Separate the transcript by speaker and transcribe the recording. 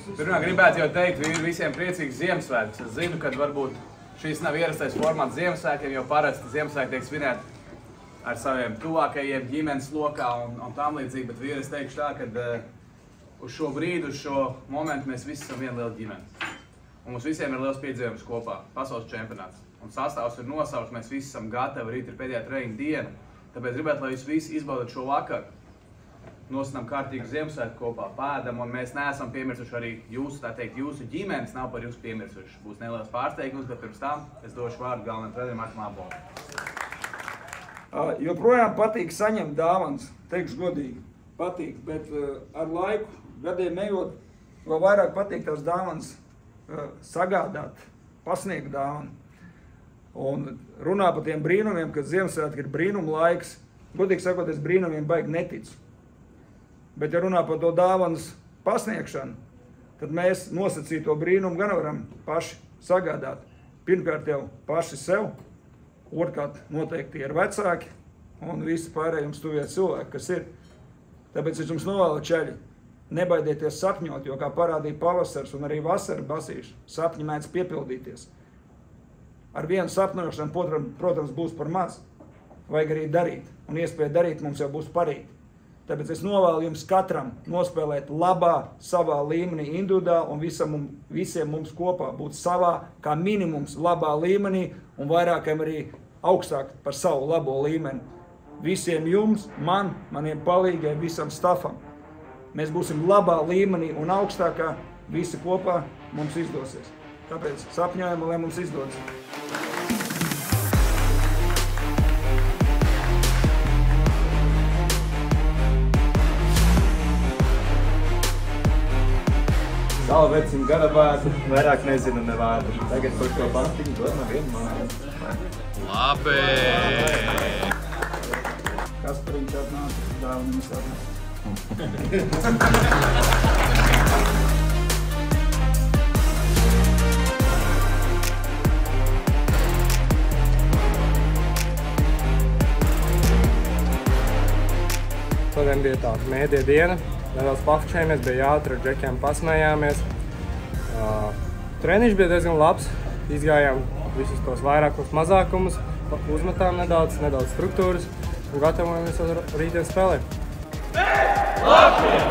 Speaker 1: Pirmā gribētu jau teikt, visiem priecīgs Ziemassvētkus. Es zinu, ka varbūt šīs nav ierastais formāts Ziemassvētkiem, jo parasti Ziemassvētki tiek svinēti ar saviem tuvākajiem ģimenes lokā un tam līdzīgi, bet vīri es teikšu tā, ka uz šo brīdi, uz šo momentu mēs visi esam viena liela ģimene. Un mums visiem ir liels piedzīvojums kopā, pasaules čempionāts. Un sastāvs ir nosauks, mēs visi esam gatavi, rīt ir pēdējā treniņa diena. Tāpēc gribētu, lai jūs visi izbaudat šo vakaru. Nosvinām kārtīgu Ziemassvētku kopā, pēdam, un mēs neesam piemirsuši arī jūsu, tā teikt, jūsu ģimenes nav par jūs piemirsuši. Būs neliels pārsteigums, bet pirms tam es došu vārdu galvenajam trenerim Martam Abolam.
Speaker 2: Joprojām patīk saņemt dāvanas, teikšu godīgi, patīk, bet ar laiku, gadiem ejot, vēl vairāk patīk tās dāvanas sagādāt, pasniegt dāvanu. Un runā par tiem brīnumiem, kad Ziemassvētki ir brīnuma laiks, godīgi sakot, es brīnumiem baigi neticu. Bet, ja runā par to dāvanas pasniegšanu, tad mēs nosacīto brīnumu gan varam paši sagādāt. Pirmkārt jau paši sev, otrkārt noteikti ir vecāki un visi pārējie jums tuvie cilvēki, kas ir. Tāpēc es jums novēlu ceļi. Nebaidieties sapņot, jo, kā parādīja pavasars un arī vasara basīši, sapņi mēdz piepildīties. Ar vienu sapņošanu, protams, būs par maz. Vajag arī darīt. Un iespēja darīt mums jau būs parīt. Tāpēc es novēlu jums katram nospēlēt labā, savā līmenī individuāli un visiem mums kopā būt savā, kā minimums, labā līmenī un vairākiem arī augstāk par savu labo līmeni. Visiem jums, maniem palīgiem, visam stafam. Mēs būsim labā līmenī un augstākā, visi kopā mums izdosies. Tāpēc sapņojam, lai mums izdodas.
Speaker 3: Savu vecim gada vārdu, vairāk nezinu ne vārdu. Tagad par šo pastiņu dod man vienu māju.
Speaker 4: Labi!
Speaker 2: Kaspariņš atnāca, dāvaniņš atnāca.
Speaker 5: Šodien bija tā mēdie diena. Nedaudz pafučējamies, bija jātri, ar džekiem pasmējāmies. Treniņš bija diezgan labs. Izgājām visus tos vairākums mazākumus, uzmetām nedaudz struktūras un gatavojamies uz rītdienas spēlēm. Latvija!